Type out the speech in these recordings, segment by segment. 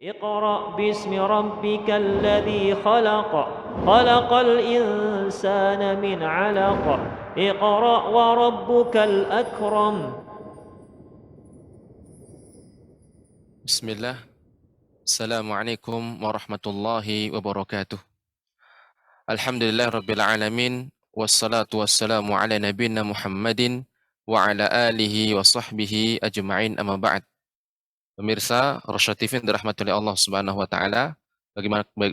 اقرأ باسم ربك الذي خلق خلق الإنسان من علق اقرأ وربك الأكرم. Bismillah. Assalamualaikum warahmatullahi wabarakatuh. Alhamdulillah rabbil alamin. Wassalatu wassalamu ala nabiyina Muhammadin wa ala alihi wa sahbihi ajma'in amma ba'd. Pemirsa Rosyad TV yang dirahmati oleh Allah Subhanahu wa taala,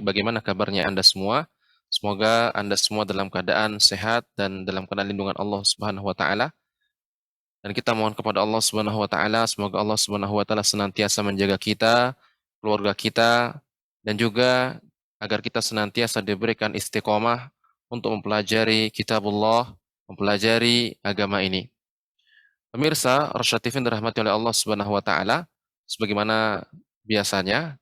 bagaimana kabarnya Anda semua? Semoga Anda semua dalam keadaan sehat dan dalam keadaan lindungan Allah Subhanahu wa taala. Dan kita mohon kepada Allah Subhanahu wa taala, semoga Allah Subhanahu wa taala senantiasa menjaga kita, keluarga kita, dan juga agar kita senantiasa diberikan istiqomah untuk mempelajari kitabullah, mempelajari agama ini. Pemirsa Rosyad TV yang dirahmati oleh Allah Subhanahu wa taala, sebagaimana biasanya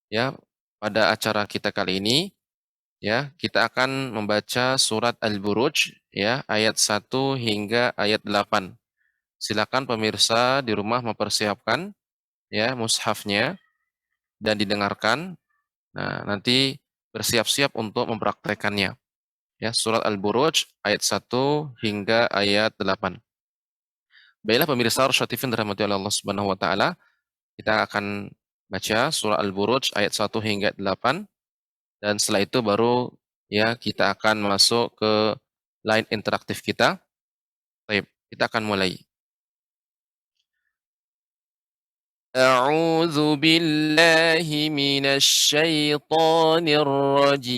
ya, pada acara kita kali ini ya, kita akan membaca surat Al-Buruj ya, ayat 1 hingga ayat 8. Silakan pemirsa di rumah mempersiapkan ya mushafnya dan didengarkan. Nah, nanti bersiap-siap untuk mempraktekannya. Ya, surat Al-Buruj ayat 1 hingga ayat 8. Baiklah pemirsa Rosyad TV yang dirahmati oleh Allah Subhanahu wa taala, kita akan baca surat Al-Buruj ayat 1 hingga 8 dan setelah itu baru ya kita akan masuk ke line interaktif kita. Baik, kita akan mulai. أعوذ بالله من الشيطان الرجيم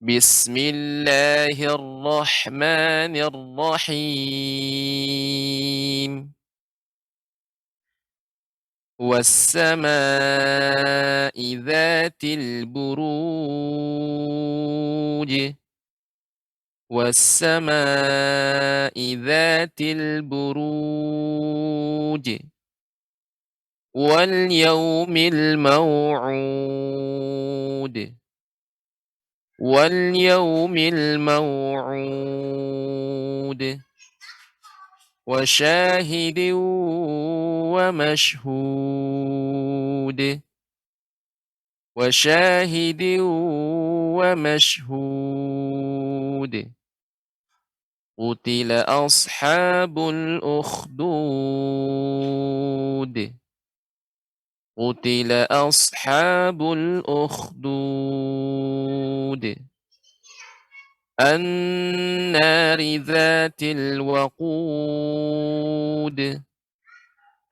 بسم الله الرحمن الرحيم والسماء ذات البروج والسماء ذات البروج واليوم الموعود واليوم الموعود وشاهد ومشهود وشاهد ومشهود قتل أصحاب الأخدود قتل أصحاب الأخدود النار ذات الوقود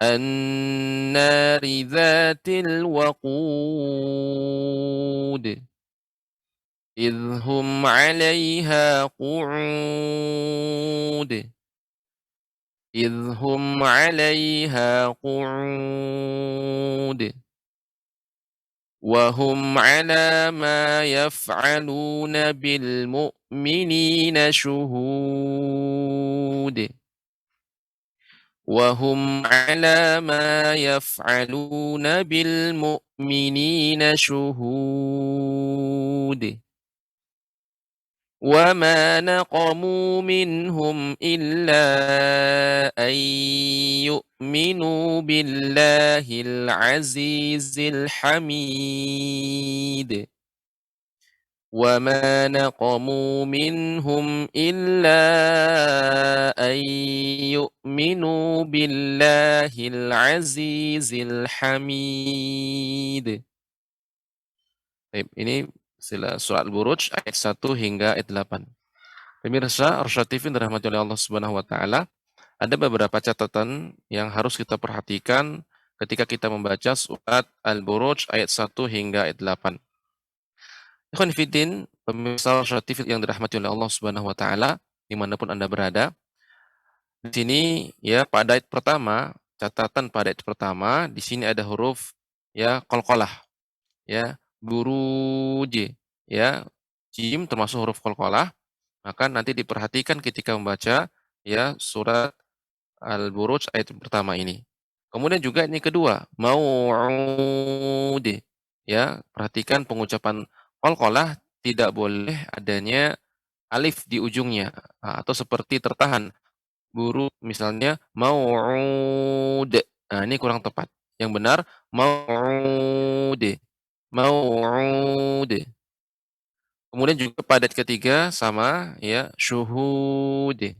النار ذات الوقود إذ هم عليها قعود إذ هم عليها قعود وهم على ما يفعلون بالمؤمنين شهود وهم على ما يفعلون بالمؤمنين شهود وما نقموا منهم إلا أن يؤمنوا بالله العزيز الحميد وما نقموا منهم إلا أن يؤمنوا بالله العزيز الحميد. Baik, ini surat Al-Buruj ayat 1 hingga ayat 8. Pemirsa Rosyad TV yang dirahmati oleh Allah Subhanahu wa taala, ada beberapa catatan yang harus kita perhatikan ketika kita membaca surat Al-Buruj ayat 1 hingga ayat 8. Ikhwan fillah, pemirsa Rosyad TV yang dirahmati oleh Allah Subhanahu wa taala, dimanapun Anda berada. Di sini ya pada ayat pertama, catatan pada ayat pertama, di sini ada huruf ya qalqalah ya, buruj ya, jim termasuk huruf qalqalah, maka nanti diperhatikan ketika membaca ya surat Al-Buruj ayat pertama ini. Kemudian juga ini kedua, mau'ud ya, perhatikan pengucapan qalqalah tidak boleh adanya alif di ujungnya atau seperti tertahan. Buru misalnya mau'ud. Nah, ini kurang tepat. Yang benar mau'ud. Mau'ud. Kemudian juga padat ketiga sama ya syuhud.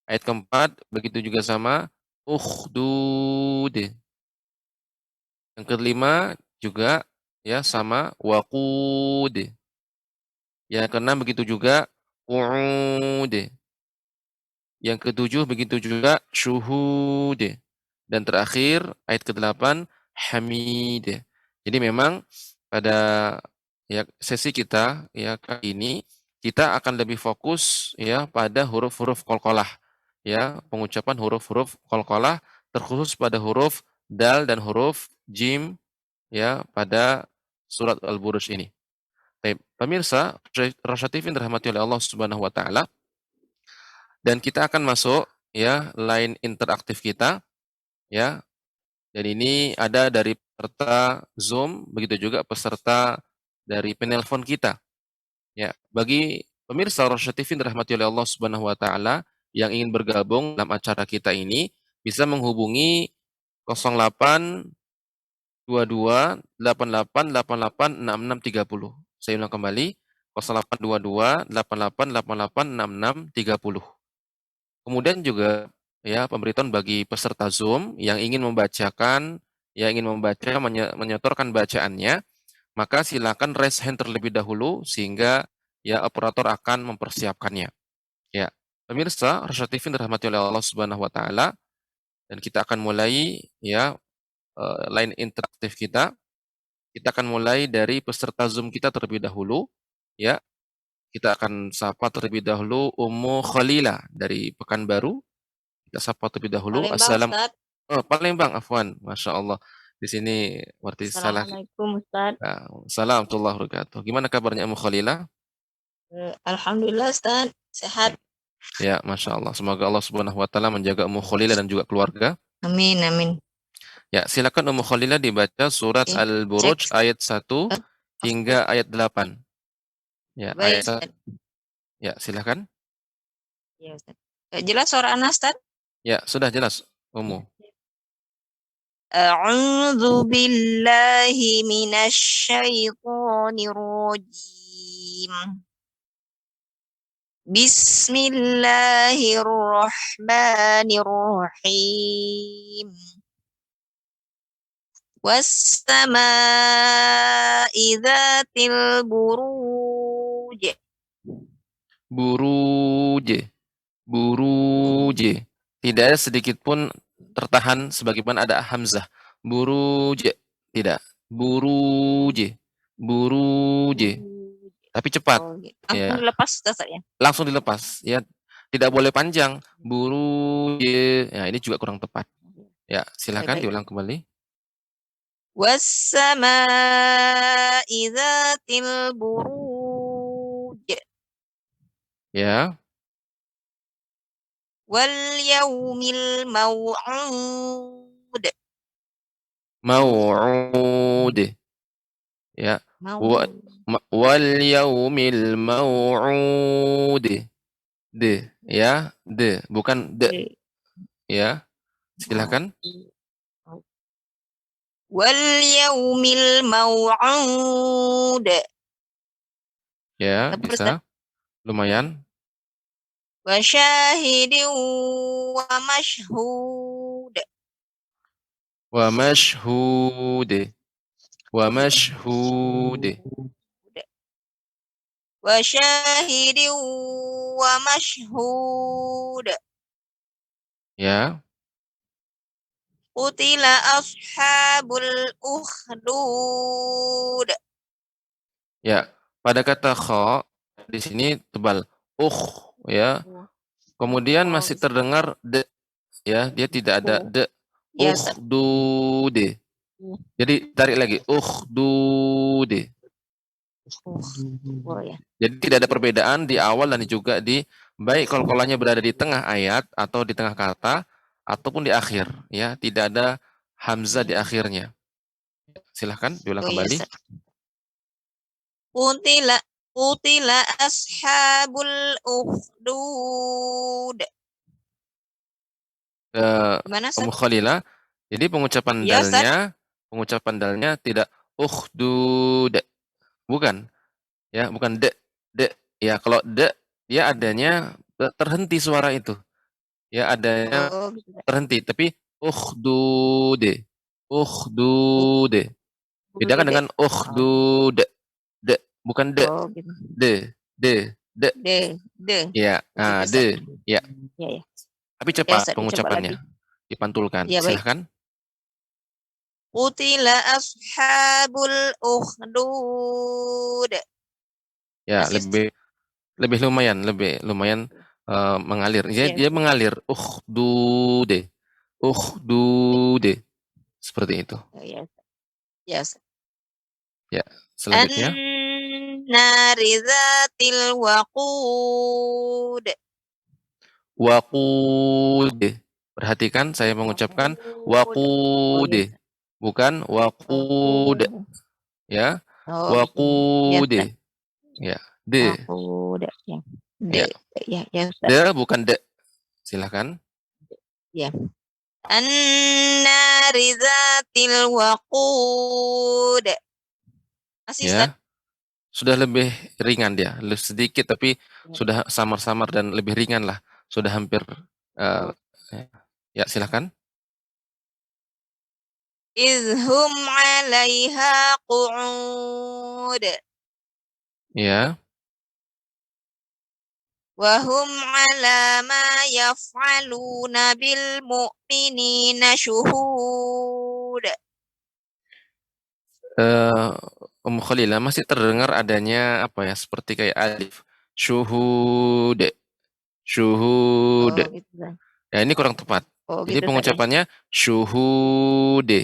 Ayat keempat begitu juga sama ukhdud. Yang kelima juga ya sama waqud. Yang keenam begitu juga qu'ud. Yang ketujuh begitu juga syuhud. Dan terakhir ayat ke-8 hamid. Jadi memang pada ya sesi kita ya kali ini kita akan lebih fokus ya pada huruf-huruf qalqalah. Ya, pengucapan huruf-huruf qalqalah terkhusus pada huruf dal dan huruf jim ya pada surat Al-Buruj ini. Baik, pemirsa Rasya TV yang dirahmati oleh Allah Subhanahu wa taala, dan kita akan masuk ya line interaktif kita ya. Dan ini ada dari peserta Zoom, begitu juga peserta dari penelpon kita. Ya, bagi pemirsa Rasya TV yang dirahmati oleh Allah Subhanahu wa taala yang ingin bergabung dalam acara kita ini bisa menghubungi 0822 8888 6630. Saya ulang kembali 0822 8888 6630. Kemudian juga ya pemberitahuan bagi peserta Zoom yang ingin membacakan, yang ingin membaca menyetorkan bacaannya, maka silakan raise hand terlebih dahulu sehingga ya operator akan mempersiapkannya. Ya, pemirsa Rasya TV yang dirahmati oleh Allah Subhanahu wa taala, dan kita akan mulai ya line interaktif kita. Kita akan mulai dari peserta Zoom kita terlebih dahulu ya. Kita akan sapa terlebih dahulu Ummu Khalila dari Pekanbaru. Kita sapa terlebih dahulu. Palembang, Ustaz. Oh, Palembang, afwan. Masya Allah. Di sini berarti salah. Assalamualaikum, Ustaz. Assalamualaikum warahmatullahi wabarakatuh. Gimana kabarnya Ummu Khalila? Alhamdulillah, Ustaz. Sehat. Ya, Masya Allah. Semoga Allah Subhanahu wa taala menjaga Ummu Khalila dan juga keluarga. Amin, amin. Ya, silakan Ummu Khalila dibaca surat Al-Buruj Cek. ayat 1 hingga ayat 8. Ya, Baik, ayat. Ustaz. Ya, silakan. Ya, Ustaz. Jelas suara Ana, Ustaz? Ya, sudah jelas, Ummu. A'udzu billahi minasyaitonir rajim. Bismillahirrahmanirrahim. Was-samaa'i dzatil buruj. Buruj. Buruj. Tidak ada sedikit pun tertahan sebagaimana ada hamzah. Buruj. Tidak. Buruj. Buruj. Tapi cepat. Langsung Ya. dilepas, Ustaz, ya? Langsung dilepas. Ya. Tidak boleh panjang. Buruj. Ya, ini juga kurang tepat. Ya, silakan diulang kembali. Was-samaa'i dzatil buruj. Ya. Wal yaumil mau'ud. Mau'ud. Ya. Wal yaumil mau'ud. Ya, bukan de. Ya. Silakan. Wal yaumil mau'ud. Ya, bisa. Lumayan. Wa syahidin wa mashhud. Wa mashhud. Wa mashhud. Wa syahidin wa mashhud. Ya. Qutila ashabul ukhdud. Ya, pada kata kha di sini tebal. Ya. Kemudian masih terdengar de. Ya, dia tidak ada de. Ukhdud. Jadi tarik lagi. Ukhdud. Jadi tidak ada perbedaan di awal dan juga di baik qalqalahnya berada di tengah ayat atau di tengah kata ataupun di akhir, ya, tidak ada hamzah di akhirnya. Silahkan diulang kembali. Qutila ashabul ukhdud. Gimana, Ustaz? Ummu Khalilah. Jadi pengucapan Iya, Ustaz. dalnya tidak ukhdud. Bukan. Ya, bukan de. Ya, kalau de dia adanya terhenti suara itu. Ya, adanya Oh, gitu. terhenti, tapi ukhdud. Oh, Ukhdud. Bedakan Dek. dengan ukhdud. De, bukan de. Oh, gitu. De. De. Ya, Oh, gitu, Ustaz. de. Ya, Iya, ya. tapi Ya, cepat Ustaz, dicoba lagi. pengucapannya. Dipantulkan. Iya, baik. Silahkan. Qutila ashabul ukhdud. Ya, Masih, lebih lumayan mengalir. Dia, iya, dia mengalir. Ukhdud. Ukhdud. Seperti itu. oh, iya, iya, Ustaz. Ya, selanjutnya. An-nari dzatil waqud. Waqud. Perhatikan saya mengucapkan Waqud. Oh, waqud. iya. Bukan waqud. Waqud. Ya. Oh, gitu. Iya, Waqud. Ustaz. Ya. De. Waqud. Ya. Ya. Ya, ya, Ustaz. De bukan de. Silahkan. Ya. An-nari dzatil waqud. Masih, Ustaz? Ya. Sudah lebih ringan dia. Lebih sedikit tapi sudah samar-samar dan lebih ringan lah. Sudah hampir. eh, ya, silahkan. Izhum 'alaiha qu'ud. Ya. Wa hum 'ala ma yaf'aluna bil mu'minina syuhud. Ummu Khalilah masih terdengar adanya apa ya seperti kayak alif syuhud syuhud. Oh, gitu kan. Ya, ini kurang tepat. Oh, Jadi gitu saja. pengucapannya syuhude,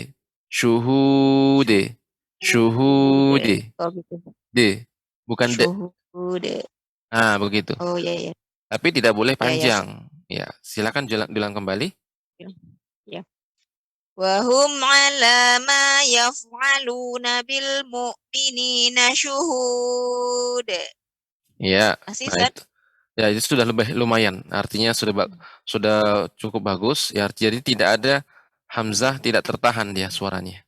syuhude, Syuhud. syuhude, Oh, gitu. de, bukan de. Syuhud. Ah, begitu. Oh, ya, ya. Tapi tidak boleh Ya, ya, Ustaz. panjang. Ya, silakan bilang kembali. Ya. Wa hum 'ala ma yaf'aluna bil mu'minina syuhud. Ya, Masih, nah Ustaz? itu. Ya, itu sudah lebih lumayan. Artinya sudah cukup bagus. Ya, jadi tidak ada hamzah, tidak tertahan dia suaranya.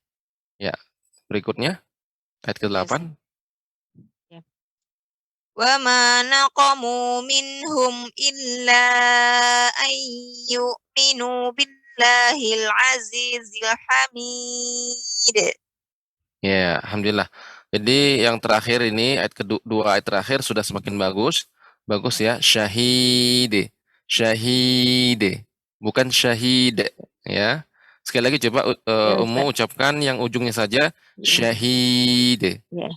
Ya, berikutnya ayat Ya, Ustaz. ke-8. Ya. Wa ma naqamu minhum illa an yu'minu billahil azizil hamid. Ya, alhamdulillah. Jadi yang terakhir ini ayat kedua, ayat terakhir sudah semakin bagus. Bagus ya. Syahid. Syahid. Bukan syahid ya. Sekali lagi coba Ya, Ustaz. Ummu ucapkan yang ujungnya saja Ya. syahid. Ya.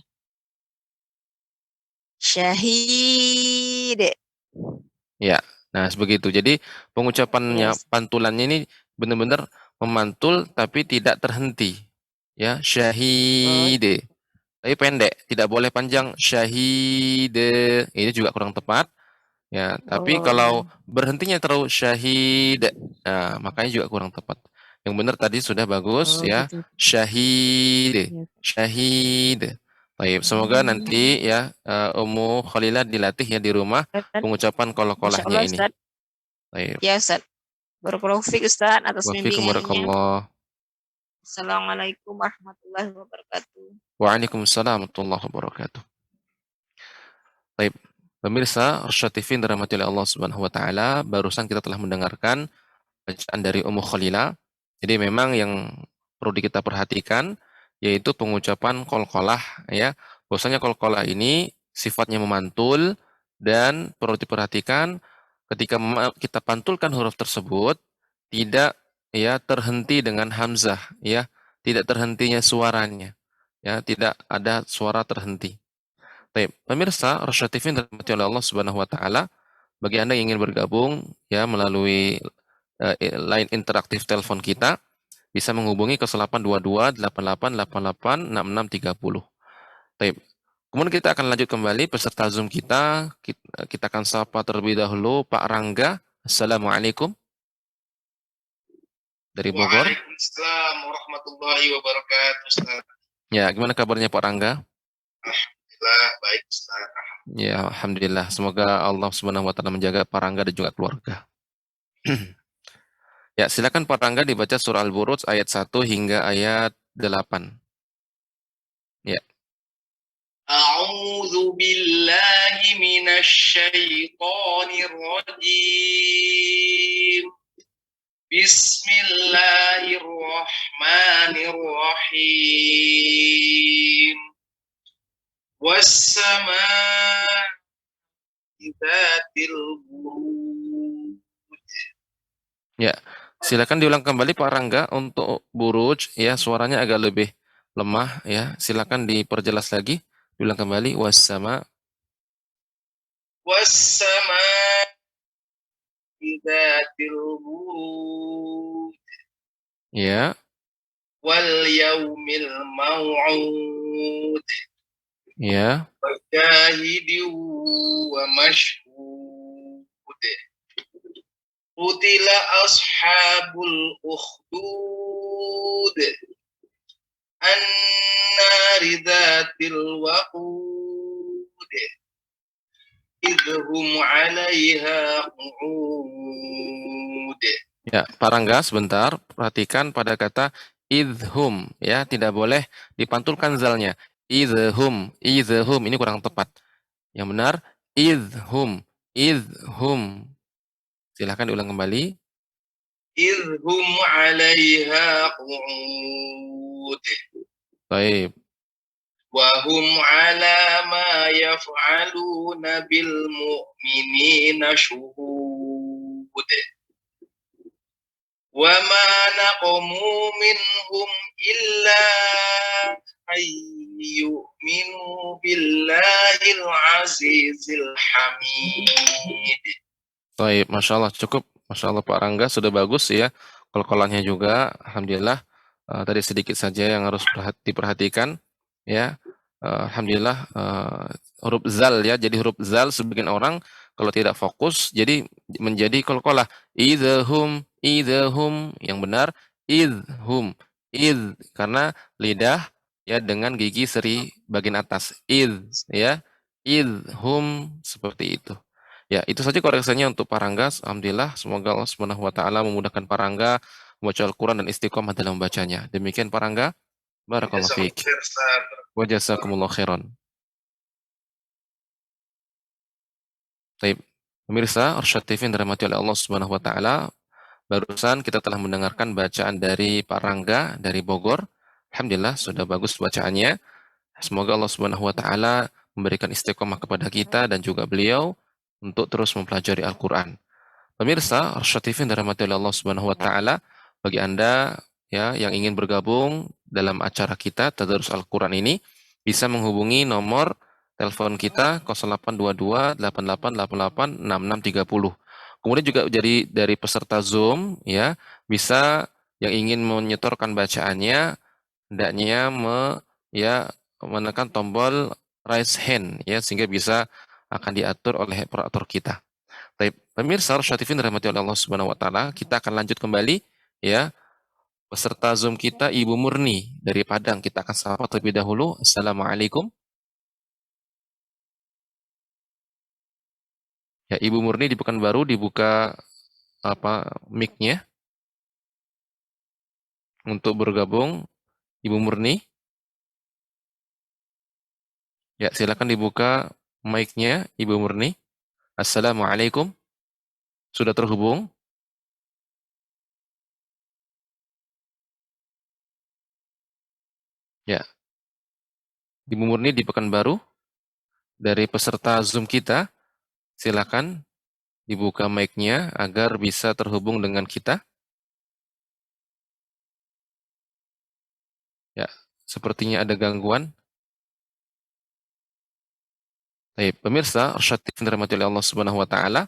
Syahid. Ya. Nah, sebegitu. Jadi pengucapannya, Yes. pantulannya ini benar-benar memantul tapi tidak terhenti. Ya, Oh, syahid. Tapi pendek, tidak boleh panjang syahid. Ini juga kurang tepat. Ya, tapi oh, ya. kalau berhentinya terus syahid, nah, makanya juga kurang tepat. Yang benar tadi sudah bagus Oh, ya, gitu. syahid, Ya. syahid. Baik, semoga nanti ya Ummu Khalilah dilatih ya di rumah Ustaz. pengucapan Masya kol-kolahnya Allah, ini. Ustaz. Baik, Ya, Ustaz. Barakallahu fiik, Ustaz, atas wafikum bimbingannya. barakallah. Assalamualaikum warahmatullahi wabarakatuh. Waalaikumsalam warahmatullahi wabarakatuh. Baik, pemirsa Arsyad TV yang dirahmati oleh Allah Subhanahu wa taala, barusan kita telah mendengarkan bacaan dari Ummu Khalilah. Jadi memang yang perlu kita perhatikan yaitu pengucapan qalqalah ya. Bahwasanya qalqalah ini sifatnya memantul dan perlu diperhatikan ketika kita pantulkan huruf tersebut tidak ya terhenti dengan hamzah ya, tidak terhentinya suaranya. Ya, tidak ada suara terhenti. Baik, pemirsa Rasyad TV yang dirahmati oleh Allah Subhanahu wa taala, bagi Anda yang ingin bergabung ya melalui line interaktif telepon kita bisa menghubungi ke 0822 8888 6630. Baik. Kemudian kita akan lanjut kembali peserta Zoom kita. Kita akan sapa terlebih dahulu Pak Rangga. Assalamualaikum dari Bogor. Waalaikumsalam warahmatullahi wabarakatuh, Ustaz. Ya, gimana kabarnya Pak Rangga? Alhamdulillah, baik, Ustaz. Ya, alhamdulillah. Semoga Allah Subhanahu wa taala menjaga Pak Rangga dan juga keluarga. Ya, silakan Pak Rangga dibaca surah Al-Buruj ayat 1 hingga ayat 8. Ya. أعوذ بالله من الشيطان الرجيم بسم الله الرحمن الرحيم والسماء ذات البروج. Ya, silakan diulang kembali Pak Rangga untuk buruj ya, suaranya agak lebih lemah ya. Silakan diperjelas lagi, diulang kembali wassama. والسماء ذات البروج Ya, واليوم الموعود ya, وشاهد ومشهود قتل أصحاب الأخدود النار ذات الوقود إذ هم عليها قعود. ya. Pak Rangga sebentar, perhatikan pada kata idhum ya, tidak boleh dipantulkan zalnya. Idhum, idhum ini kurang tepat. Yang benar idhum, idhum. Silakan diulang kembali. إذ هم عليها قعود Baik. وهم على ما يفعلون بالمؤمنين شهود وما نقموا منهم إلا أن يؤمنوا بالله العزيز الحميد. Baik, Masya Allah cukup. Masya Allah Pak Rangga sudah bagus ya. Kol-kolannya juga, Alhamdulillah. Tadi sedikit saja yang harus diperhatikan ya. Alhamdulillah huruf zal ya. Jadi huruf zal sebagian orang kalau tidak fokus jadi menjadi kol-kolah. Idhum, idhum. Yang benar idhum, id karena lidah ya dengan gigi seri bagian atas. Id ya. Idhum seperti itu. Ya, itu saja koreksinya untuk Pak Rangga. Alhamdulillah, semoga Allah Subhanahu wa taala memudahkan Pak Rangga membaca Al-Qur'an dan istiqomah dalam membacanya. Demikian Pak Rangga. Barakallahu Jazakumullah fiik. khair, Ustaz. Wa jazakumullah khairan. Baik. Pemirsa Arsyad TV yang dirahmati oleh Allah Subhanahu wa taala, barusan kita telah mendengarkan bacaan dari Pak Rangga dari Bogor. Alhamdulillah sudah bagus bacaannya. Semoga Allah Subhanahu wa taala memberikan istiqomah kepada kita dan juga beliau untuk terus mempelajari Al-Qur'an. Pemirsa, Arsyad TV yang dirahmati oleh Allah Subhanahu wa taala, bagi Anda ya yang ingin bergabung dalam acara kita Tadarus Al-Qur'an ini bisa menghubungi nomor telepon kita 0822 8888 6630. Kemudian juga jadi dari peserta Zoom ya, bisa yang ingin menyetorkan bacaannya hendaknya ya menekan tombol raise hand ya sehingga bisa akan diatur oleh operator kita. Baik, pemirsa Rasyadifin dirahmati oleh Allah Subhanahu wa taala, kita akan lanjut kembali ya. Peserta Zoom kita Ibu Murni dari Padang. Kita akan sapa terlebih dahulu. Assalamualaikum. Ya, Ibu Murni di Pekanbaru dibuka mic-nya untuk bergabung. Ibu Murni. Ya, silakan dibuka mic-nya Ibu Murni. Assalamualaikum. Sudah terhubung? Ya. Ibu Murni di Pekanbaru dari peserta Zoom kita. Silakan dibuka mic-nya agar bisa terhubung dengan kita. Ya, sepertinya ada gangguan. Baik, pemirsa, Arsyad TV dirahmati oleh Allah Subhanahu wa taala.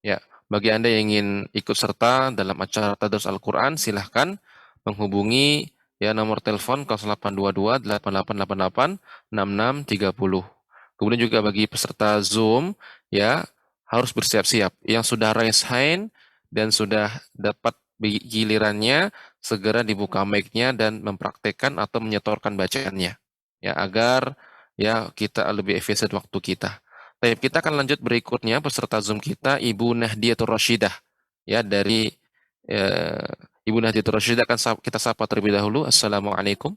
Ya, bagi Anda yang ingin ikut serta dalam acara Tadarus Al-Qur'an, silahkan menghubungi ya nomor telepon 0822 8888 6630. Kemudian juga bagi peserta Zoom ya harus bersiap-siap. Yang sudah raise hand dan sudah dapat gilirannya segera dibuka mic-nya dan mempraktekkan atau menyetorkan bacaannya. Ya, agar ya kita lebih efisien waktu kita. Baik, kita akan lanjut berikutnya peserta Zoom kita Ibu Nahdiatur Rasyidah ya dari Ibu Nahdlatul Rasyidah akan kita sapa terlebih dahulu. Assalamualaikum.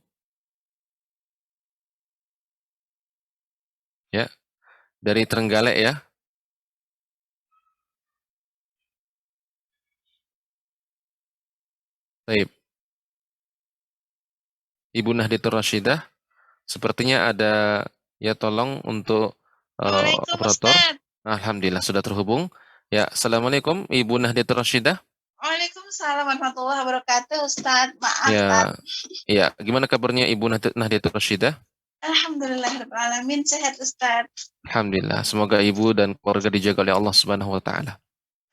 Ya, dari Trenggalek ya. Baik. Ibu Nahdlatul Rasyidah, sepertinya ada ya, tolong untuk Assalamualaikum operator. Ustaz. Alhamdulillah sudah terhubung. Ya, Assalamualaikum Ibu Nahdlatul Rasyidah. Waalaikumsalam warahmatullahi wabarakatuh Ustaz. Maaf Ustaz. Ya, ya, gimana kabarnya Ibu Nahdlatul Rasyidah? Alhamdulillahirrahmanirrahim. Sehat Ustaz. Alhamdulillah, semoga ibu dan keluarga dijaga oleh Allah Subhanahu wa taala.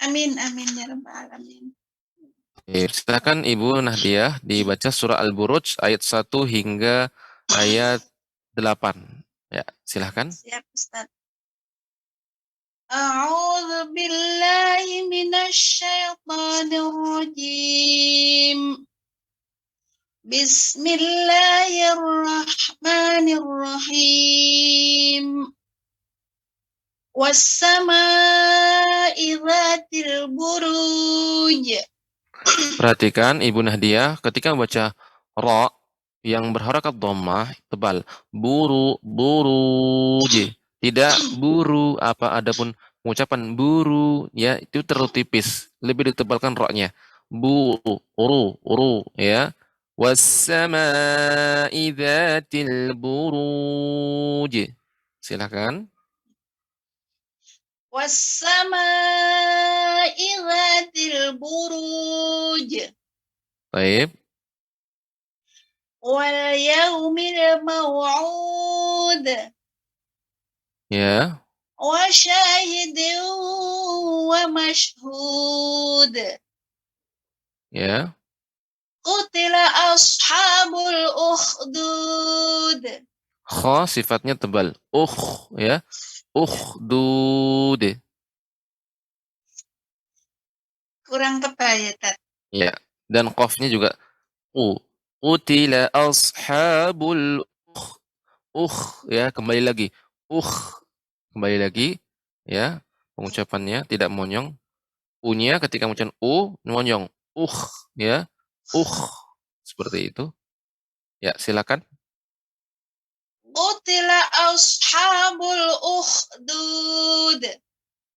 Amin amin ya rabbal alamin. Silakan Ibu Nahdiah dibaca surah Al-Buruj ayat 1 hingga ayat 8. Ya, silakan. Siap Ustaz. A'udzu billahi minasy syaithanir rajim. Bismillahirrahmanirrahim. Was-samaa'i dzatil buruj. Perhatikan Ibu Nahdiah ketika membaca ra yang berharakat dhammah tebal. Buruj. Tidak buru apa, adapun pengucapan buru ya itu terlalu tipis, lebih ditebalkan ra-nya. Ru ya. Was-samaa'i dzatil buruj. Silakan. Was-samaa'i dzatil buruj. Baik. Wal yaumil maw'ud. Ya. Wa syahidin wa mashhud. Ya. Qutila ashabul ukhdud. Kha sifatnya tebal. Ya. Ukhdud. Kurang tebal ya, Tat. Ya. Dan qafnya juga Qutila ashabul ya, kembali lagi. Kembali lagi ya. Pengucapannya tidak monyong. U-nya ketika mengucapkan monyong. Ya. Seperti itu. Ya, silakan. Qutila ashabul ukhdud.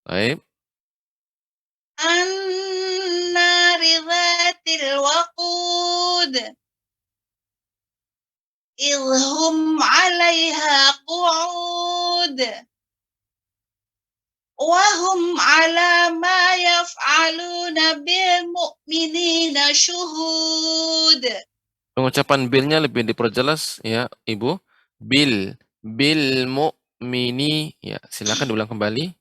Baik. An-nari dzatil waqud. Idhum 'alaiha qu'ud. Wa hum 'ala ma yaf'aluna bil mu'minina syuhud. Pengucapan bilnya lebih diperjelas ya, Ibu. Bil mu'mini. Ya, silakan diulang kembali.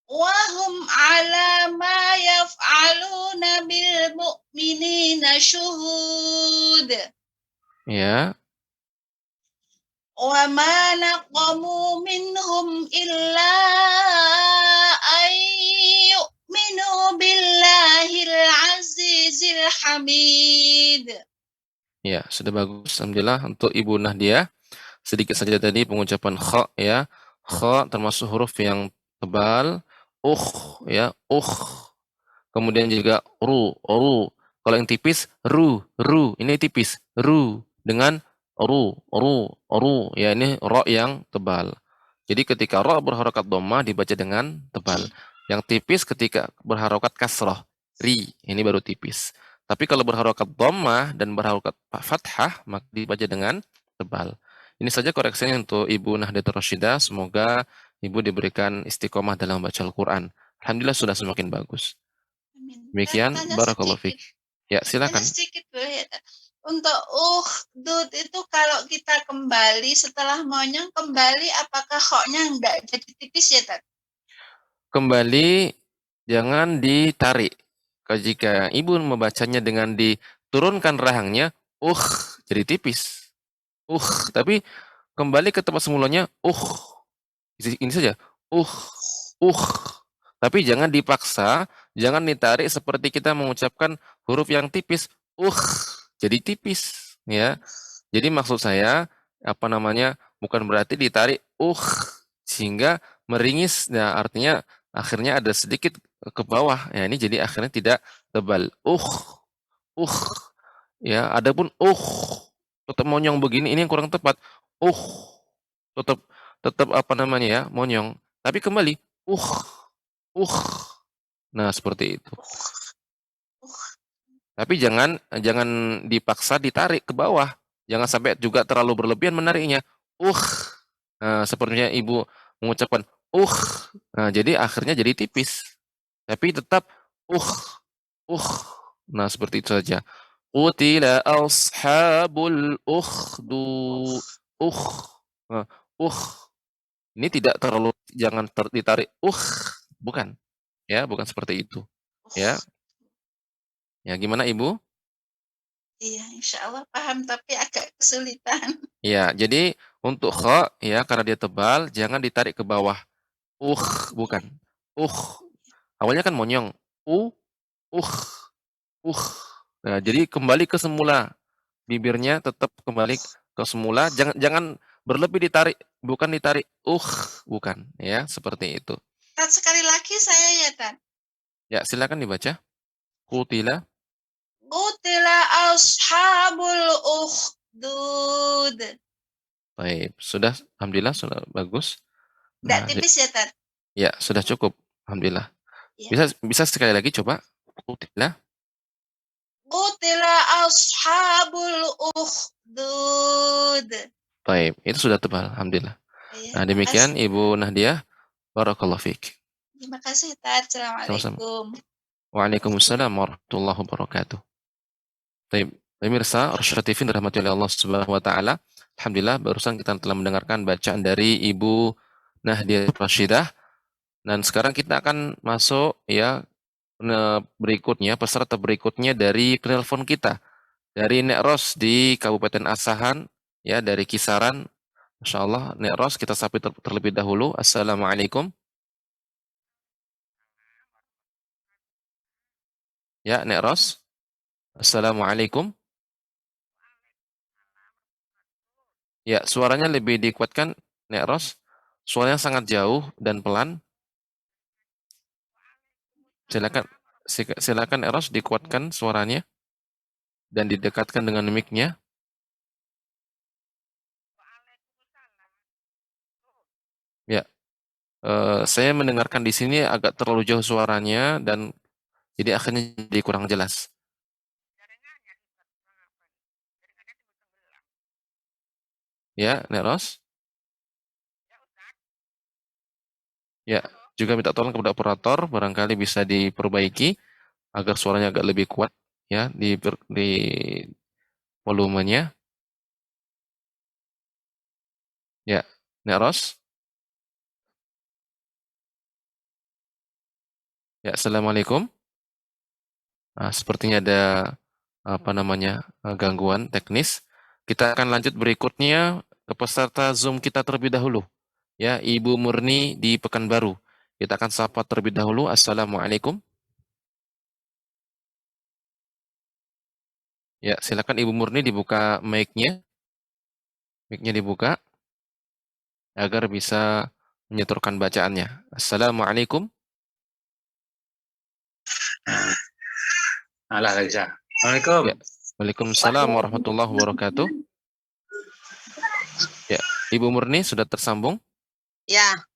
Wa hum 'ala ma yaf'aluna bil mu'minina syuhud. Ya. Wa ma naqamu minhum illa an yu'minu billahil azizil hamid. Ya, sudah bagus. Alhamdulillah untuk Ibu Nahdiah. Sedikit saja tadi pengucapan kha ya. Kha termasuk huruf yang tebal. Ya, Kemudian juga ru. Kalau yang tipis ru. Ini tipis ru dengan ru. Ya, ini ra yang tebal. Jadi ketika ra berharokat dhammah dibaca dengan tebal. Yang tipis ketika berharokat kasrah. Ri, ini baru tipis. Tapi kalau berharokat dhammah dan berharokat fathah maka dibaca dengan tebal. Ini saja koreksinya untuk Ibu Nahdlatul Rasyidah. Semoga Ibu diberikan istiqomah dalam membaca Al-Quran. Alhamdulillah sudah semakin bagus. Demikian, barakallahu fiik. Ya, silakan. Sedikit boleh ya. Untuk ukhdud itu kalau kita kembali setelah monyong kembali apakah khoknya enggak jadi tipis ya, Tat? Kembali jangan ditarik. Jika Ibu membacanya dengan diturunkan rahangnya, jadi tipis. Tapi kembali ke tempat semulanya, ini saja, tapi jangan dipaksa, jangan ditarik seperti kita mengucapkan huruf yang tipis, jadi tipis, ya. Jadi maksud saya, bukan berarti ditarik, sehingga meringis, nah artinya akhirnya ada sedikit ke bawah. Ya, ini jadi akhirnya tidak tebal. Ya, adapun tetap monyong begini ini yang kurang tepat. Tetap tetap apa namanya ya, monyong. Tapi kembali uh. Nah, seperti itu. Tapi jangan dipaksa ditarik ke bawah. Jangan sampai juga terlalu berlebihan menariknya. Nah, sepertinya Ibu mengucapkan Nah, jadi akhirnya jadi tipis. Tapi tetap uh. Nah, seperti itu saja. Qutila ashabul ukhdud. Nah, ini tidak terlalu jangan ditarik bukan. Ya, bukan seperti itu. Ya. Ya, gimana Ibu? Iya, insya Allah paham, tapi agak kesulitan. Ya, jadi untuk kha ya karena dia tebal jangan ditarik ke bawah. Bukan. Awalnya kan monyong. Uh, uh. Nah, jadi kembali ke semula. Bibirnya tetap kembali ke semula, jangan jangan berlebih ditarik, bukan ditarik. Bukan ya, seperti itu. Tat, sekali lagi saya ya, Tat. Ya, silakan dibaca. Qutila. Qutila ashabul ukhdud. Baik, sudah alhamdulillah sudah bagus. Nggak Nah, tipis ya, Tat? ya, sudah cukup. Alhamdulillah. Ya. Bisa sekali lagi coba. Qutila. Qutila ashabul ukhdud. Baik, itu sudah tebal. Alhamdulillah. Ya, Nah, demikian Ibu Nahdiah. Barakallahu fiik. Terima kasih, Tat. Sama-sama. Assalamualaikum. Waalaikumsalam warahmatullahi wabarakatuh. Baik, pemirsa Rosyad TV dirahmati oleh Allah Subhanahu wa taala. Alhamdulillah barusan kita telah mendengarkan bacaan dari Ibu Nahdiah Rasyidah dan sekarang kita akan masuk ya berikutnya peserta berikutnya dari penelpon kita dari Nek Ros di Kabupaten Asahan ya dari Kisaran. Masya Allah, Nek Ros kita sapa terlebih dahulu. Assalamualaikum. Ya, Nek Ros. Assalamualaikum. Ya, suaranya lebih dikuatkan, Nek Ros. Suaranya sangat jauh dan pelan. Silakan, silakan Eros dikuatkan suaranya dan didekatkan dengan mic-nya. Ya, saya mendengarkan di sini agak terlalu jauh suaranya dan jadi akhirnya jadi kurang jelas. Ya, Nek Ros. Ya, juga minta tolong kepada operator barangkali bisa diperbaiki agar suaranya agak lebih kuat ya di volumenya. Ya, Nek Ros. Ya, Assalamualaikum. Nah, sepertinya ada apa namanya gangguan teknis. Kita akan lanjut berikutnya ke peserta Zoom kita terlebih dahulu. Ya, Ibu Murni di Pekanbaru. Kita akan sapa terlebih dahulu. Assalamualaikum. Ya, silakan Ibu Murni dibuka mic-nya. Mic-nya dibuka agar bisa menyetorkan bacaannya. Assalamualaikum. Alah, bisa. Assalamualaikum. Ya. Waalaikumsalam warahmatullahi wabarakatuh. Ya, Ibu Murni sudah tersambung? Ya,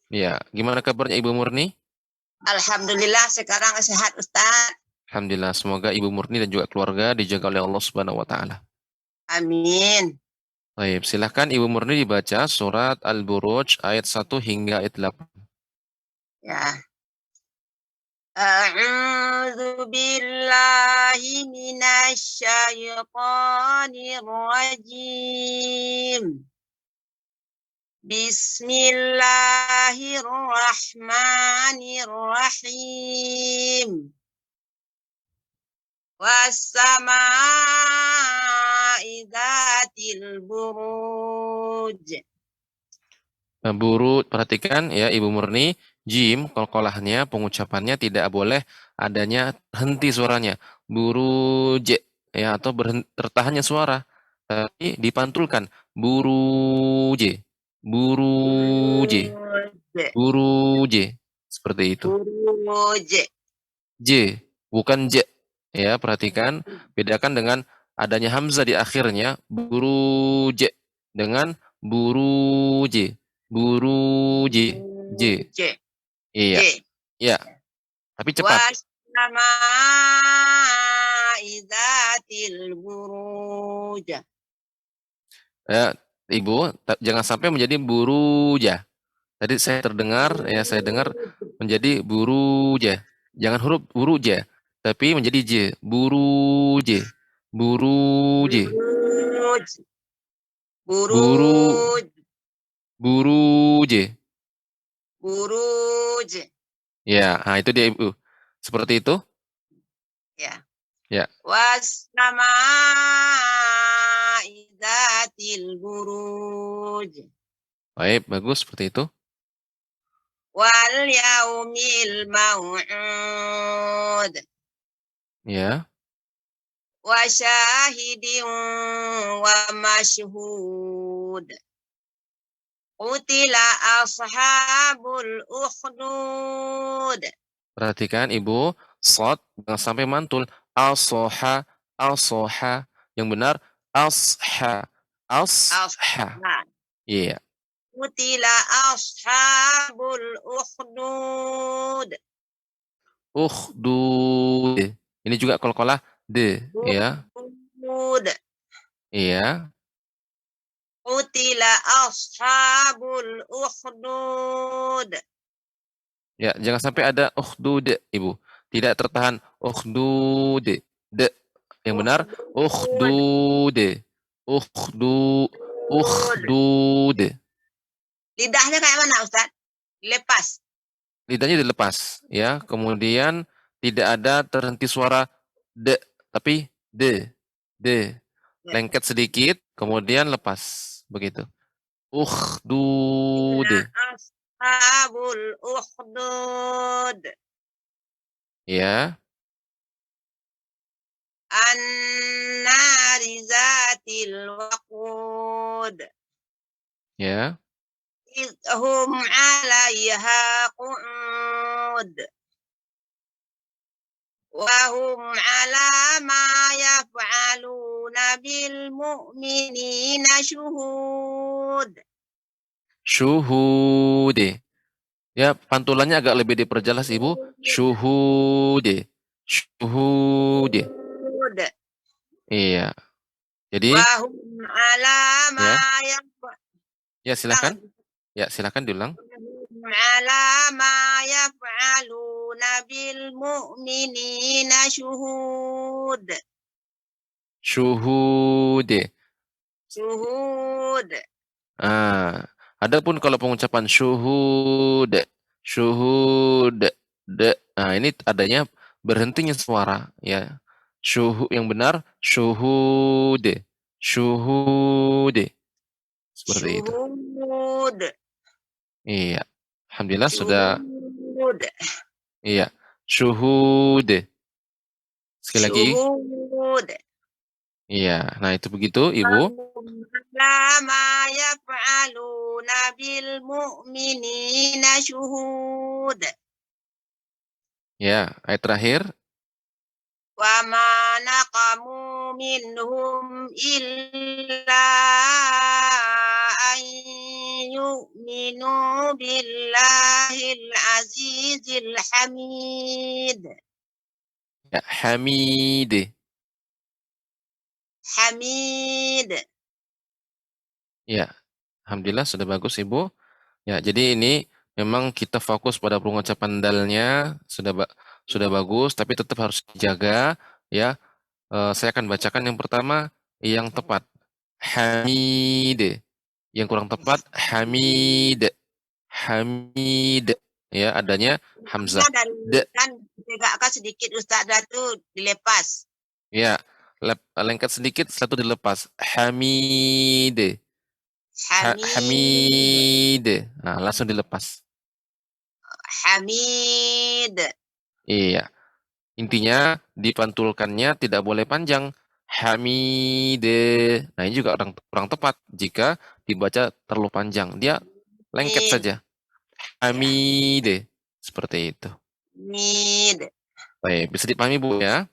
Ya, gimana kabarnya Ibu Murni? alhamdulillah sekarang sehat Ustaz. Alhamdulillah, semoga Ibu Murni dan juga keluarga dijaga oleh Allah Subhanahu wa taala. Amin. Baik, silahkan Ibu Murni dibaca surat Al-Buruj ayat 1 hingga ayat 8. Ya. A'udzu billahi minasyaitonir rajim. Bismillahirrahmanirrahim. Was-samaa'i dzatil buruj. Burut, perhatikan ya Ibu Murni, jim qalqalahnya pengucapannya tidak boleh adanya henti suaranya. Buruj ya atau tertahannya suara. Tapi dipantulkan. Buruj. Buruj. Buruj. Seperti itu. buruj, J, bukan J. Ya, perhatikan, bedakan dengan adanya hamzah di akhirnya, buruj dengan buruj. Buruj. J. buruj, Iya, J. iya. Tapi cepat. Wassamai dzatil buruj. Ya, Ibu, jangan sampai menjadi buruja. Tadi saya terdengar, ya saya dengar menjadi buruja. Jangan huruf buruja, tapi menjadi j. Buruje. Buruje. Buruj, Buru, buruj, buruje. buruj. Ya, nah itu dia Ibu. Seperti itu? Ya. Ya. Wassamai dzatil buruj. Baik, bagus seperti itu. Wal yaumil maw'ud. Ya. Wa syahidin wa mashhud. Qutila ashabul ukhdud. Perhatikan Ibu, shad jangan sampai mantul. Asoha, asoha. Yang benar asha, asha. Iya. Qutila ashabul ukhdud. Ukhdud. Ini juga qalqalah d, ya. Ukhdud. Iya. Qutila ashabul ukhdud. Ya, jangan sampai ada ukhdud, Ibu. Tidak tertahan ukhdud. D. Yang benar ukhdud. Ukhdud. Lidahnya kayak mana, Ustaz? Lepas. Lidahnya dilepas, ya. Kemudian tidak ada terhenti suara d, tapi d. Lengket sedikit, kemudian lepas, begitu. Ukhdud. Ashabul ukhdud. Ya. An-nari zatil waqud. Ya. Idhum 'alaiha qu'ud. Wa hum 'ala ma yaf'aluna bil mu'minina syuhud. Syuhud. Ya, pantulannya agak lebih diperjelas, Ibu. Syuhud. Syuhud. Syuhud. Iya. Jadi, Wa hum 'ala ma ya silakan. Ya, silakan diulang. ala ma yaf'aluna bil mu'minina syuhud. Syuhud. Syuhud. Adapun kalau pengucapan syuhud, syuhud, nah ini adanya berhentinya suara, ya. Yang benar syuhud, syuhud. Seperti itu. Syuhud. Iya. Alhamdulillah sudah. Syuhud. Iya. Syuhud. Sekali lagi. Syuhud. Iya. Nah, itu begitu, Ibu. Lama yaf'aluna bil mu'minina syuhud. Ya, ayat terakhir. Wa ma naqamu minhum illa an yu'minu billahil azizil hamid. Ya, Hamid. Hamid. Ya, alhamdulillah sudah bagus Ibu. Ya, jadi ini memang kita fokus pada pengucapan dalnya sudah bagus, tapi tetap harus dijaga, ya. Saya akan bacakan yang pertama yang tepat. Hamid. Yang kurang tepat Hamid. Hamid. Ya, adanya hamzah. Kan tegakkan sedikit Ustaz itu dilepas. Ya, lengket sedikit satu dilepas. Hamid. Hamid. Nah, langsung dilepas. Hamid. Iya. Intinya dipantulkannya tidak boleh panjang. Hamid. Nah, ini juga kurang tepat jika dibaca terlalu panjang. Dia lengket saja. Hamid. Seperti itu. Mid. Baik, bisa dipahami Bu ya?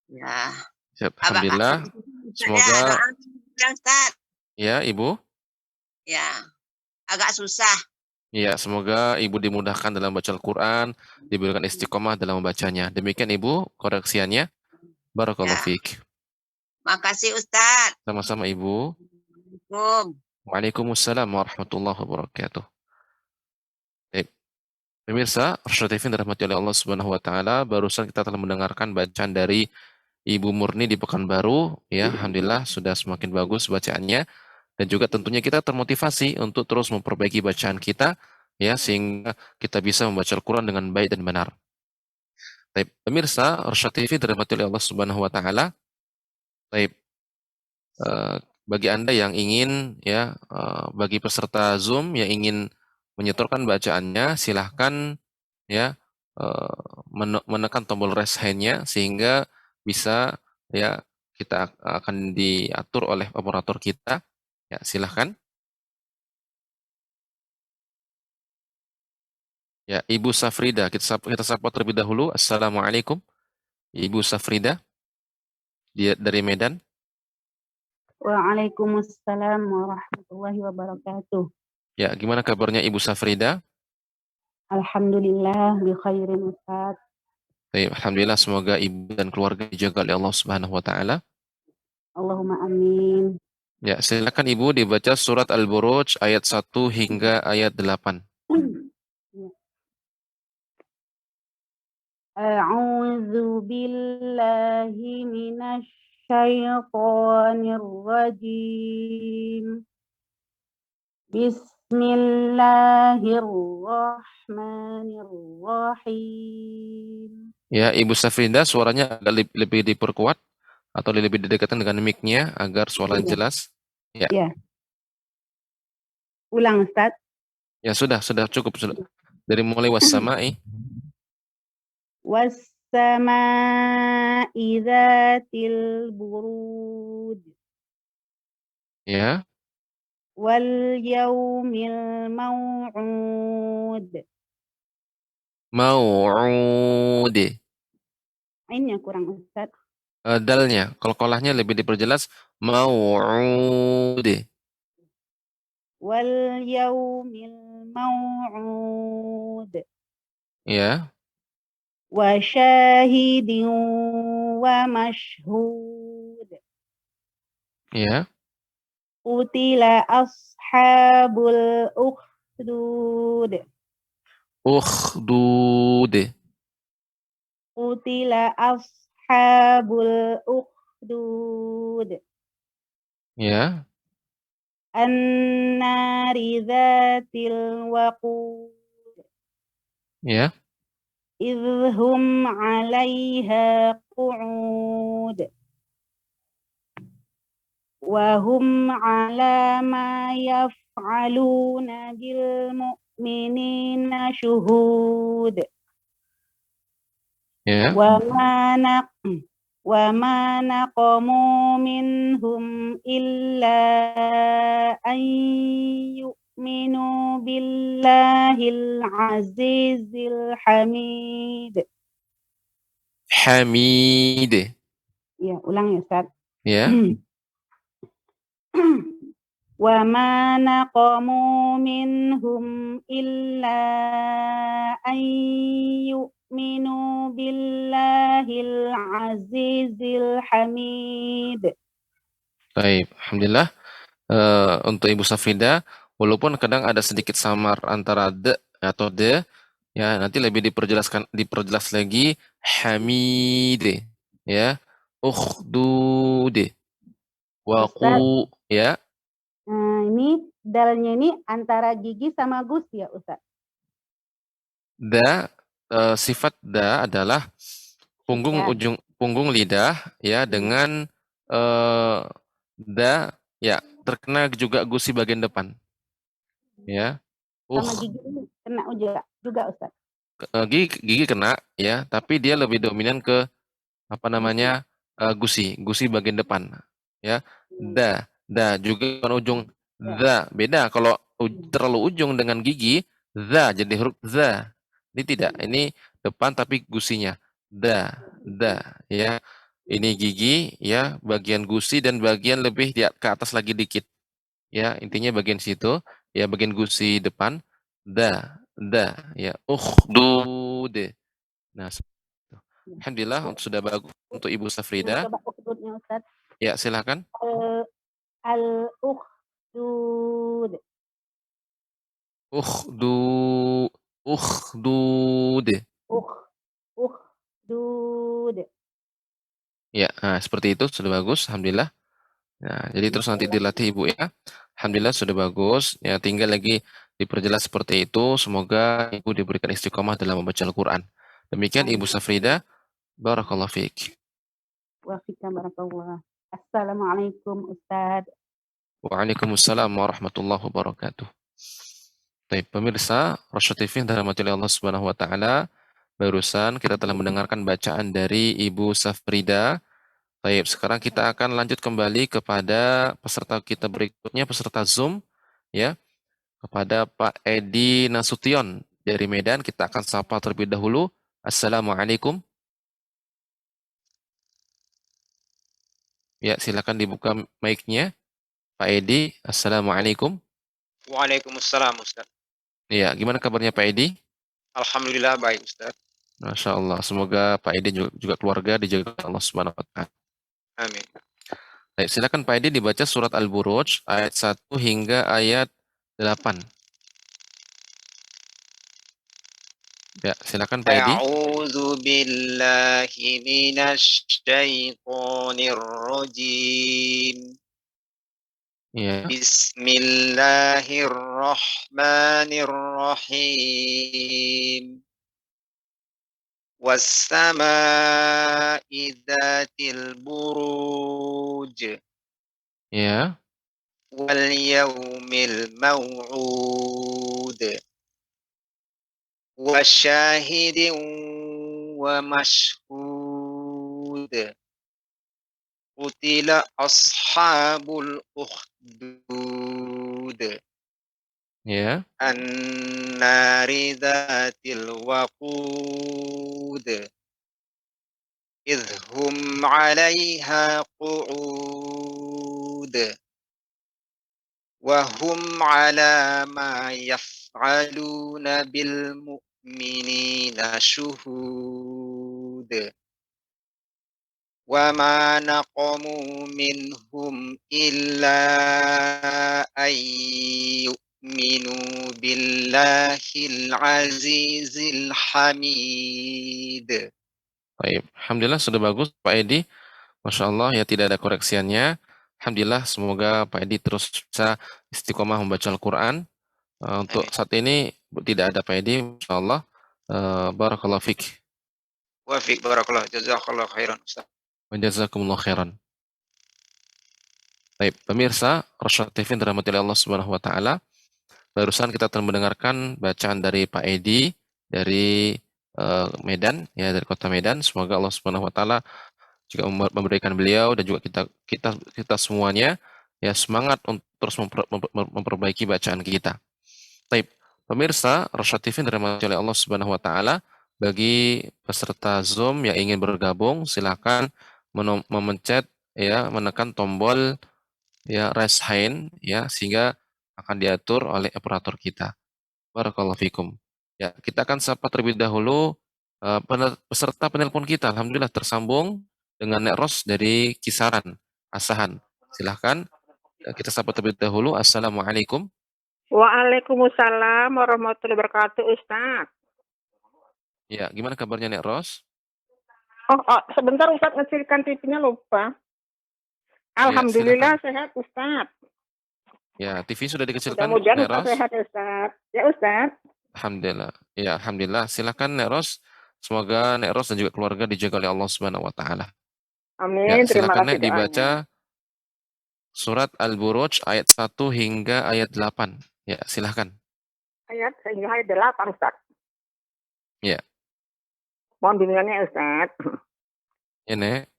Ya. Siap, Agak alhamdulillah. Ustaz, Semoga ya, doa Ustaz. ya Ibu. Ya. Agak susah. Ya, semoga Ibu dimudahkan dalam baca Al-Quran, diberikan istiqomah dalam membacanya. Demikian Ibu, koreksiannya. Barakallahu Ya. fiik. Makasih Ustaz. Sama-sama Ibu. Assalamualaikum. Waalaikumsalam warahmatullahi wabarakatuh. Baik. Pemirsa, Rasyad TV dirahmati oleh Allah Subhanahu wa taala, barusan kita telah mendengarkan bacaan dari Ibu Murni di Pekanbaru, ya, alhamdulillah sudah semakin bagus bacaannya dan juga tentunya kita termotivasi untuk terus memperbaiki bacaan kita, ya, sehingga kita bisa membaca Al-Qur'an dengan baik dan benar. Baik, pemirsa, Rasyad TV dirahmati oleh Allah Subhanahu wa taala. Baik, bagi Anda yang ingin, ya, bagi peserta Zoom yang ingin menyetorkan bacaannya, silahkan, ya, menekan tombol raise hand-nya sehingga bisa, ya, kita akan diatur oleh operator kita. Ya, silahkan. Ya, Ibu Safrida, kita sapa terlebih dahulu. Assalamualaikum, Ibu Safrida, dia dari Medan. Waalaikumsalam warahmatullahi wabarakatuh. Ya, gimana kabarnya Ibu Safrida? Alhamdulillah bi khairin Ustaz. Baik, alhamdulillah, semoga Ibu dan keluarga dijaga oleh Allah Subhanahu wa taala. Allahumma amin. Ya, silakan Ibu dibaca surat Al-Buruj ayat 1 hingga ayat 8. A'udzu billahi minasy syaitonir rajim. Bismillahirrahmanirrahim. Ya, Ibu Safrinda, suaranya agak lebih diperkuat atau lebih didekatkan dengan mic-nya agar suaranya Iya. jelas. Ya. Ya. Ulang Ustaz. Ya, sudah cukup sudah. Dari mulai wassama'i. Was-sama'i dzatil buruj. Ya. Wal yaumil mau'ud. Mau'ud. Ainnya kurang Ustaz. Dalnya, qalqalahnya lebih diperjelas. Mau'ud. Wal yaumil mau'ud. Ya. Wa syahidin wa mashhud. Ya. Qutila ashabul ukhdud. Ukhdud. Qutila ashabul ukhdud. Ya. An-nari dzatil waqud. Ya. Idhum 'alaiha qu'ud. Wa hum 'ala ma yaf'aluna bil mu'minina syuhud. Ya. Wa ma naqamu minhum illa an yu'minu billahil azizil hamid. Hamid. Ya, ulang ya Ustaz. Ya. Wa ma naqamu minhum illa an yu'minu billahil azizil hamid. Baik, alhamdulillah. Untuk Ibu Safrida, walaupun kadang ada sedikit samar antara de atau de, ya, nanti lebih diperjelas lagi hamid, ya, ukhdud, waqu, ya. Ini dalnya ini antara gigi sama gus ya Ustaz? Da, sifat da adalah punggung lidah, ya, dengan da, ya, terkena juga gusi bagian depan, ya. Sama gigi ini kena juga Ustaz? Gigi kena, ya, tapi dia lebih dominan ke apa namanya, gusi bagian depan, ya. Da juga bukan ujung da, beda kalau terlalu ujung dengan gigi, za jadi huruf za, Ini tidak, ini depan tapi gusinya. Da, ya. Ini gigi, ya, bagian gusi dan bagian lebih ke atas lagi dikit. Ya, intinya bagian situ, ya, bagian gusi depan. Da, ya. Ukhdud. Nah, alhamdulillah sudah bagus untuk Ibu Safrida. Coba ukhdudnya Ustaz. Ya, silakan. Al-ukhdud. Ukhdud. Ukhdud. Ya, nah, seperti itu sudah bagus, alhamdulillah. Nah, jadi terus nanti dilatih Ibu ya. Alhamdulillah sudah bagus. Ya, tinggal lagi diperjelas seperti itu. Semoga Ibu diberikan istiqomah dalam membaca Al-Qur'an. Demikian Ibu Safrida. Barakallahu fiik. Wa fika barakallah. Assalamualaikum Ustaz. Waalaikumsalam warahmatullahi wabarakatuh. Baik, pemirsa Rosyad TV yang dirahmati oleh Allah Subhanahu wa taala, barusan kita telah mendengarkan bacaan dari Ibu Safrida. Baik, sekarang kita akan lanjut kembali kepada peserta kita berikutnya, peserta Zoom ya, kepada Pak Edi Nasution dari Medan. Kita akan sapa terlebih dahulu. Assalamualaikum. Ya, silakan dibuka mic-nya. Pak Edi, Assalamualaikum. Waalaikumsalam Ustaz. Ya, gimana kabarnya Pak Edi? Alhamdulillah baik Ustaz. Masya Allah, semoga Pak Edi juga keluarga dijaga oleh Allah Subhanahu wa taala. Amin. Baik, silakan Pak Edi dibaca surat Al-Buruj ayat 1 hingga ayat 8. Ya, silakan Pak Edi. A'udzu billahi minasy syaithanir rajim. Ya. Bismillahirrahmanirrahim. Was-samaa'i dzatil buruj. Ya. Wal yaumil maw'ud. Wa syahidin wa mashhud. Qutila ashabul ukhdud. Ya. An-nari dzatil waqud. Idhum 'alaiha qu'ud. Wa hum 'ala ma yaf'aluna bil mu'minina syuhud. Wa ma naqamu minhum illa an yu'minu billahil azizil hamid. Baik, alhamdulillah sudah bagus Pak Edi. Masya Allah ya, tidak ada koreksiannya. Alhamdulillah, semoga Pak Edi terus bisa istiqomah membaca Al-Quran. Untuk saat ini tidak ada Pak Edi, Masya Allah. Barakallahu fiik. Wa fiik barakallah, jazakallah khairan Ustaz. Wa jazakumullah khairan. Baik, pemirsa Rosyad TV yang dirahmati oleh Allah Subhanahu wa taala. Barusan kita telah mendengarkan bacaan dari Pak Edi dari Medan, ya, dari kota Medan. Semoga Allah Subhanahu wa taala juga memberikan beliau dan juga kita semuanya ya semangat untuk terus memperbaiki bacaan kita. Baik, pemirsa Rosyad TV yang dirahmati oleh Allah Subhanahu wa taala, bagi peserta Zoom yang ingin bergabung silakan memencet ya, menekan tombol ya raise hand ya, sehingga akan diatur oleh operator kita. Barakallahu fikum. Ya, kita akan sapa terlebih dahulu peserta penelpon kita. Alhamdulillah tersambung dengan Nek Ros dari Kisaran, Asahan. Silahkan kita sapa terlebih dahulu. Assalamualaikum. Waalaikumsalam warahmatullahi wabarakatuh, Ustaz. Ya, gimana kabarnya Nek Ros? Oh, sebentar Ustaz, ngecilkan TV-nya lupa. Alhamdulillah sehat Ustaz. Ya, TV sudah dikecilkan Mudah-mudahan Nek Ros. Ustaz sehat Ustaz. Ya Ustaz. Alhamdulillah. Ya, alhamdulillah. Silakan Nek Ros. Semoga Nek Ros dan juga keluarga dijaga oleh Allah Subhanahu wa taala. Amin. Ya, Terima silakan kasih Nek dibaca surat Al-Buruj ayat 1 hingga ayat 8. Ya, silakan. Ayat hingga ayat 8 Ustaz. Ya. Mohon bimbingannya Ustaz. Ya, Nek.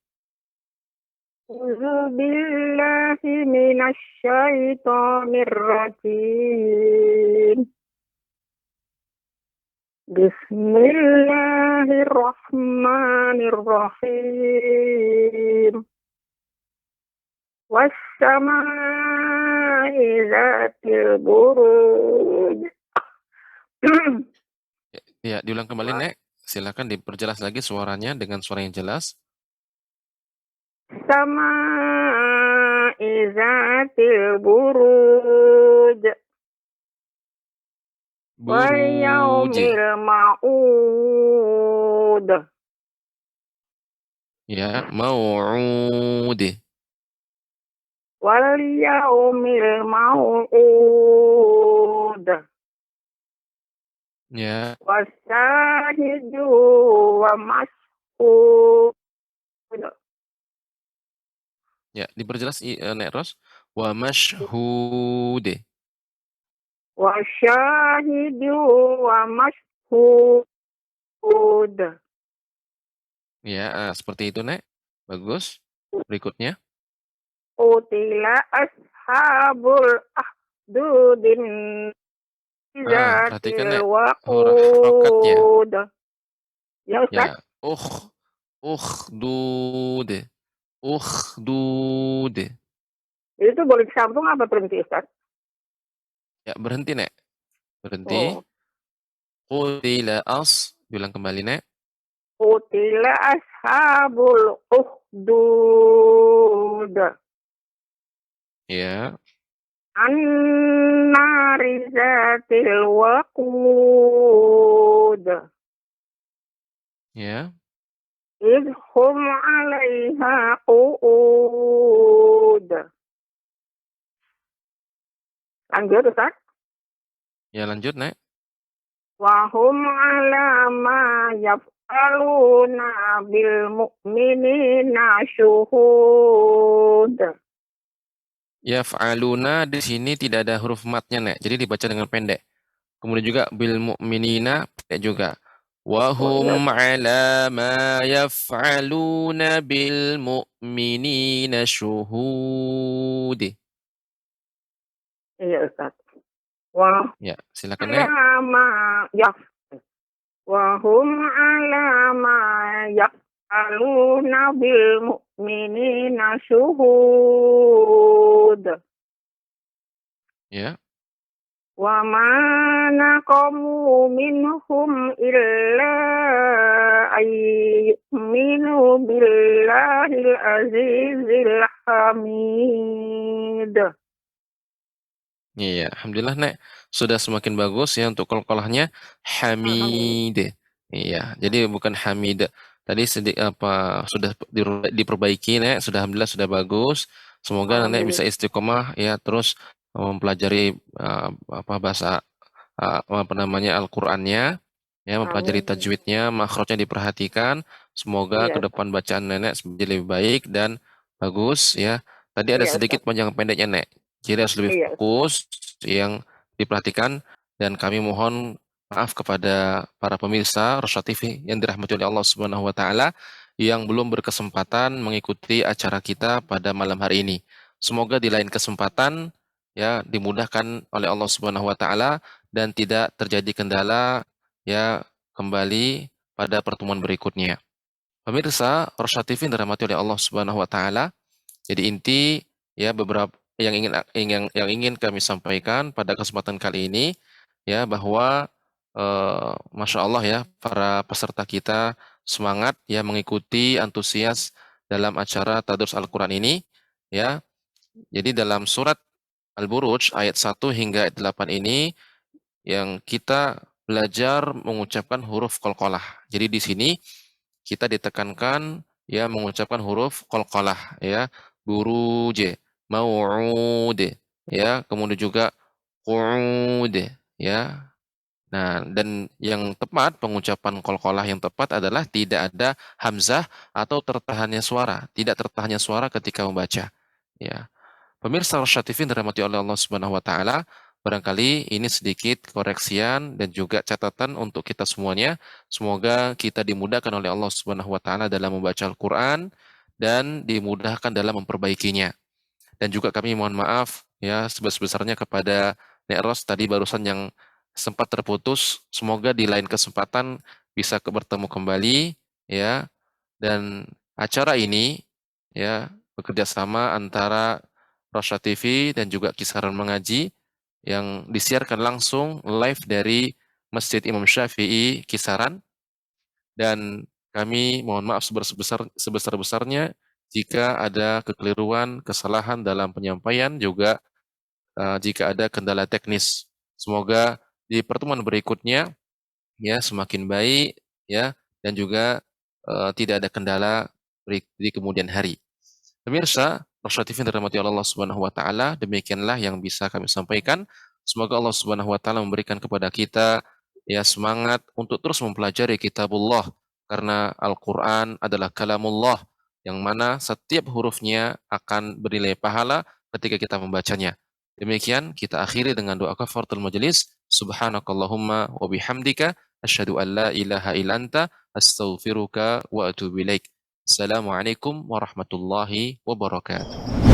Billahi minasyaitonir rajim. Bismillahirrahmanirrahim. Wassama'i zatil buruj. Ya, diulang kembali, Nek. Silakan diperjelas lagi suaranya dengan suara yang jelas. Sama'i zatil buruj. Wal Buruj. yaumil ma'ud. Ya, mau'ud. Wal yaumil ma'ud. Ya, Wasyahidu wa mas'ud. ya, diperjelas Nek Ros. Wa mashhud. Wasyahidu wa mas'ud. Ya, seperti itu, Nek. Bagus. Berikutnya. Qutila ashabul ahdudin Perhatikan, Nek. zatil Harokatnya. waqud. Ya Ya, Ustaz, ukhdud. Ukhdud. itu boleh disambung apa berhenti Ustaz? Ya, berhenti, Nek. Berhenti. Oh. Qutila bilang kembali, Nek. Qutila ashabul ukhdud. Ya, An-nari zatil waqud. ya, Idhum 'alaiha qu'ud. Lanjut Ustaz. ya, lanjut, Nek. Wa hum 'ala ma yaf'aluna bil mu'minina syuhud. Yaf'aluna di sini tidak ada huruf matnya, Nek. Jadi dibaca dengan pendek. Kemudian juga bil mu'minina pendek juga. Wa hum 'ala ma yaf'aluna bil mu'minina syuhud. Iya Ustaz. Wa Ya, silakan, Nek. ma yaf. Wa hum 'ala ma yaf'aluna bil mu'minina syuhud. Ya. Wa ma naqamu minhum illa ayyuminu billahil azizil hamid. Iya, alhamdulillah, Nek. Sudah semakin bagus ya untuk qalqalahnya hamid. Iya, jadi bukan hamid. Tadi sudah diperbaiki, Nek. Sudah alhamdulillah sudah bagus. Semoga Nek bisa istiqomah ya terus mempelajari bahasa Al-Qur'annya ya, mempelajari tajwidnya, makhrajnya diperhatikan. Semoga ke depan bacaan Nenek menjadi lebih baik dan bagus ya. Tadi ada sedikit panjang pendeknya, Nek. Jadi harus lebih fokus yang diperhatikan, dan kami mohon maaf kepada para pemirsa Rosyad TV yang dirahmati oleh Allah Subhanahu wa taala yang belum berkesempatan mengikuti acara kita pada malam hari ini. Semoga di lain kesempatan ya dimudahkan oleh Allah Subhanahu wa taala dan tidak terjadi kendala ya kembali pada pertemuan berikutnya. Pemirsa Rosyad TV yang dirahmati oleh Allah Subhanahu wa taala, jadi inti ya beberapa yang ingin kami sampaikan pada kesempatan kali ini ya bahwa Masya Allah ya para peserta kita semangat ya mengikuti antusias dalam acara Tadrus Al-Quran ini ya. Jadi dalam surat Al-Buruj ayat 1 hingga ayat 8 ini yang kita belajar mengucapkan huruf qalqalah. Jadi di sini kita ditekankan ya mengucapkan huruf qalqalah ya. Buruj, mau'ud ya, kemudian juga qu'ud ya. Nah, dan yang tepat pengucapan qalqalah yang tepat adalah tidak ada hamzah atau tertahannya suara, tidak tertahannya suara ketika membaca. Ya. Pemirsa Rosyad TV dirahmati oleh Allah Subhanahu wa taala, barangkali ini sedikit koreksian dan juga catatan untuk kita semuanya. Semoga kita dimudahkan oleh Allah Subhanahu wa taala dalam membaca Al-Qur'an dan dimudahkan dalam memperbaikinya. Dan juga kami mohon maaf ya sebesar-besarnya kepada Nek Ros tadi barusan yang sempat terputus. Semoga di lain kesempatan bisa bertemu kembali ya. Dan acara ini ya bekerja sama antara Rasya TV dan juga Kisaran Mengaji yang disiarkan langsung live dari Masjid Imam Syafi'i Kisaran. Dan kami mohon maaf sebesar-besarnya jika ada kekeliruan, kesalahan dalam penyampaian, juga jika ada kendala teknis. Semoga di pertemuan berikutnya ya semakin baik ya, dan juga tidak ada kendala di kemudian hari. Pemirsa, Rasya TV yang dirahmati Allah Subhanahu wa taala, demikianlah yang bisa kami sampaikan. Semoga Allah Subhanahu wa taala memberikan kepada kita ya semangat untuk terus mempelajari kitabullah, karena Al-Qur'an adalah kalamullah yang mana setiap hurufnya akan bernilai pahala ketika kita membacanya. Demikian kita akhiri dengan doa kafaratul majelis. Subhanakallahumma wa bihamdika asyhadu an la ilaha illa anta astaghfiruka wa atubu ilaik. Assalamualaikum warahmatullahi wabarakatuh.